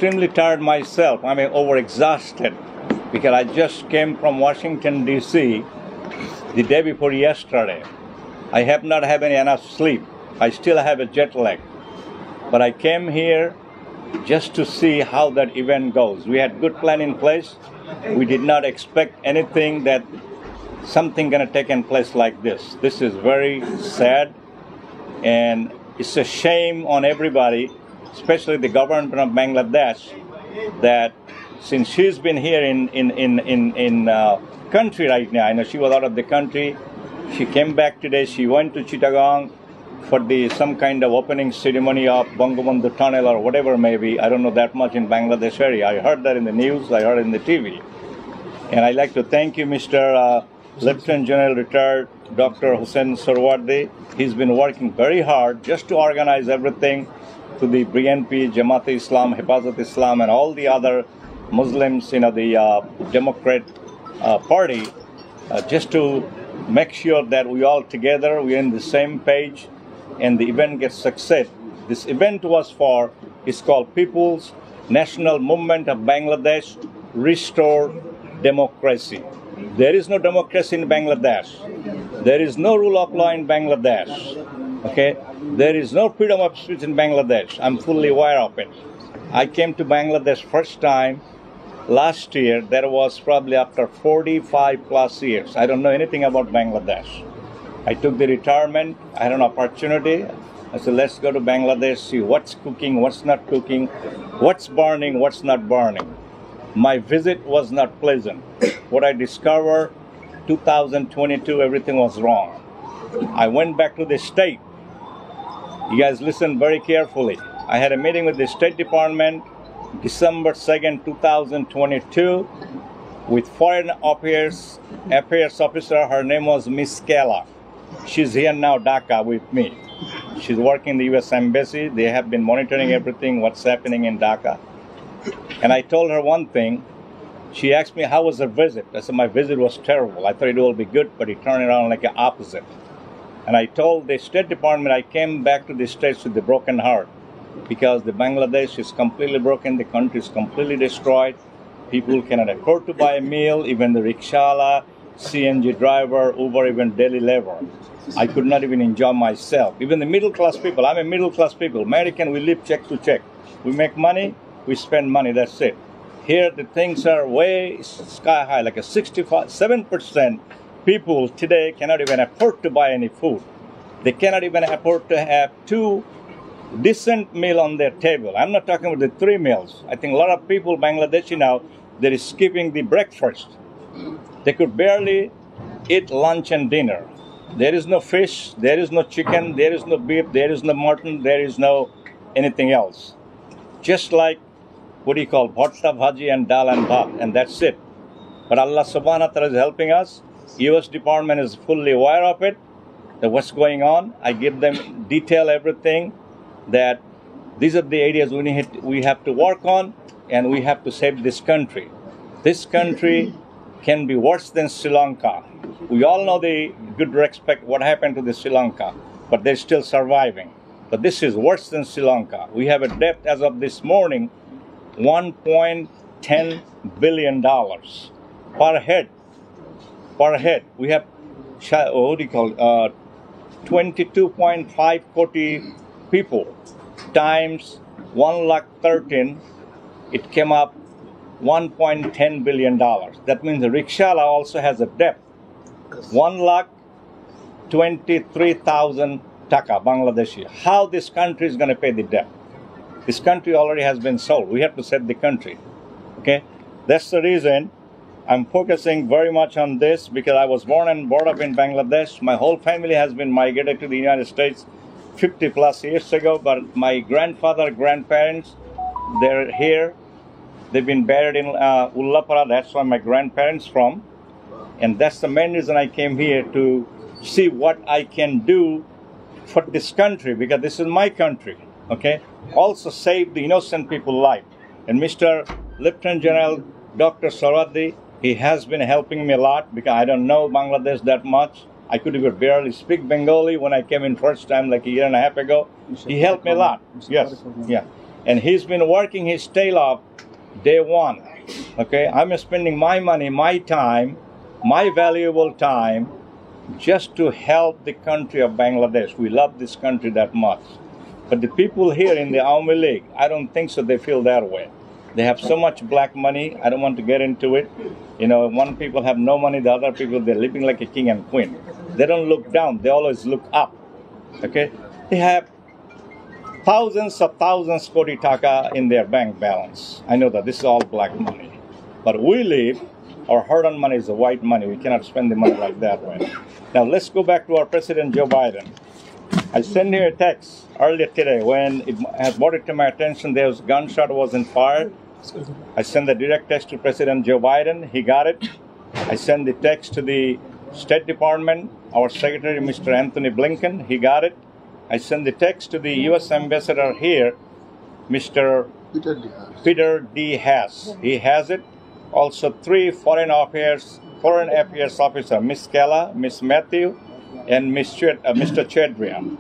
extremely tired myself. I'm overexhausted because I just came from Washington, D.C. the day before yesterday. I have not had enough sleep. I still have a jet lag. But I came here just to see how that event goes. We had good plan in place. We did not expect anything that something going to take in place like this. This is very sad, and it's a shame on everybody, especially the government of Bangladesh, that since she's been here in country right now, I know she was out of the country. She came back today. She went to Chittagong for some kind of opening ceremony of Bangabandhu Tunnel or whatever maybe. I don't know that much in Bangladesh area. I heard that in the news. I heard it in the TV. And I'd like to thank you, Mr. Lieutenant General Retired Dr. Hussain Sarwardi. He's been working very hard just to organize everything to the BNP, Jamaat Islam, Hifazat Islam, and all the other Muslims, the Democrat Party, just to make sure that we all together, we're in the same page, and the event gets success. This event it's called People's National Movement of Bangladesh Restore Democracy. There is no democracy in Bangladesh. There is no rule of law in Bangladesh. Okay? There is no freedom of speech in Bangladesh. I'm fully aware of it. I came to Bangladesh first time last year. That was probably after 45 plus years. I don't know anything about Bangladesh. I took the retirement. I had an opportunity. I said, let's go to Bangladesh, see what's cooking, what's not cooking, what's burning, what's not burning. My visit was not pleasant. What I discovered, 2022, everything was wrong. I went back to the state. You guys listen very carefully. I had a meeting with the State Department December 2nd, 2022 with Foreign Affairs Officer. Her name was Miss Kela. She's here now, Dhaka, with me. She's working in the U.S. Embassy. They have been monitoring everything, what's happening in Dhaka. And I told her one thing. She asked me, how was the visit? I said, my visit was terrible. I thought it will be good, but it turned around like the opposite. And I told the State Department I came back to the States with a broken heart because the Bangladesh is completely broken. The country is completely destroyed. People cannot afford to buy a meal, even the rickshaw, CNG driver, Uber, even daily labor. I could not even enjoy myself. Even the middle class people, I'm a middle class people. American, we live check to check. We make money, we spend money, that's it. Here the things are way sky high, like a 67% people today cannot even afford to buy any food. They cannot even afford to have 2 decent meals on their table. I'm not talking about the 3 meals. I think a lot of people, Bangladeshi now, they're skipping the breakfast. They could barely eat lunch and dinner. There is no fish, there is no chicken, there is no beef, there is no mutton, there is no anything else. Just like, bhatta bhaji and dal and bhat, and that's it. But Allah subhanahu wa ta'ala is helping us. U.S. Department is fully aware of it, that what's going on. I give them detail everything, that these are the areas we have to work on, and we have to save this country. This country can be worse than Sri Lanka. We all know the good respect what happened to the Sri Lanka, but they're still surviving. But this is worse than Sri Lanka. We have a debt as of this morning, $1.10 billion per head. Per head. We have 22.5 koti people times 113. It came up $1.10 billion. That means the rickshaw also has a debt. 1,23,000 taka Bangladeshi. How this country is going to pay the debt? This country already has been sold. We have to save the country. Okay? That's the reason I'm focusing very much on this, because I was born and brought up in Bangladesh. My whole family has been migrated to the United States 50 plus years ago, but my grandfather, grandparents, they're here. They've been buried in Ullapara. That's where my grandparents from. And that's the main reason I came here, to see what I can do for this country, because this is my country. Okay? Also save the innocent people's life. And Mr. Lieutenant General Dr. Sarwardi, he has been helping me a lot, because I don't know Bangladesh that much. I could even barely speak Bengali when I came in first time, like a year and a half ago. He helped me a lot. Yes, yeah. And he's been working his tail off day one. Okay, I'm spending my money, my time, my valuable time, just to help the country of Bangladesh. We love this country that much. But the people here in the Awami League, I don't think so they feel that way. They have so much black money, I don't want to get into it. You know, one people have no money, the other people, they're living like a king and queen. They don't look down, they always look up. Okay? They have thousands koti taka in their bank balance. I know that this is all black money. But we live, our hard-earned money is the white money. We cannot spend the money like that way. Now let's go back to our President Joe Biden. I sent him a text earlier today when it had brought it to my attention there was gunshot wasn't fired. I sent the direct text to President Joe Biden. He got it. I sent the text to the State Department, our Secretary, Mr. Anthony Blinken. He got it. I sent the text to the U.S. Ambassador here, Mr. Peter D. Haas. He has it. Also, 3 foreign affairs officers, Miss Kella, Miss Matthew, and Mr. Chedrian.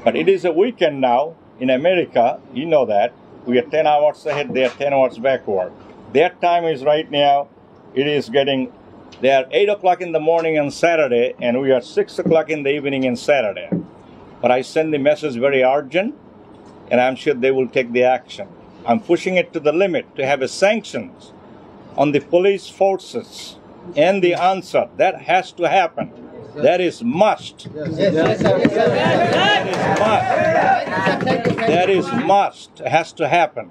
But it is a weekend now in America. You know that. We are 10 hours ahead. They are 10 hours backward. Their time is right now. They are 8 o'clock in the morning on Saturday, and we are 6 o'clock in the evening on Saturday. But I send the message very urgent, and I'm sure they will take the action. I'm pushing it to the limit to have a sanctions on the police forces. And the answer, that has to happen. That is must. That is must. It has to happen.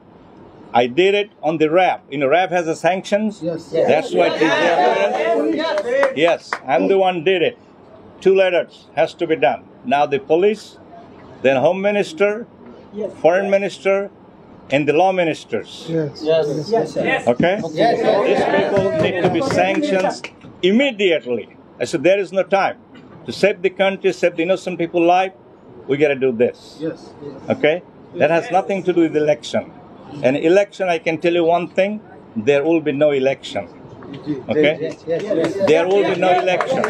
I did it on the RAB. You know, RAB has the sanctions. That's what it is. Yes, I'm the one did it. 2 letters has to be done. Now the police, then Home Minister, Foreign Minister, and the law ministers. Okay? These people need to be sanctioned immediately. I said, there is no time. To save the country, save the innocent people's life, we got to do this. Okay? That has nothing to do with election. An election, I can tell you one thing, there will be no election. Okay? There will be no election.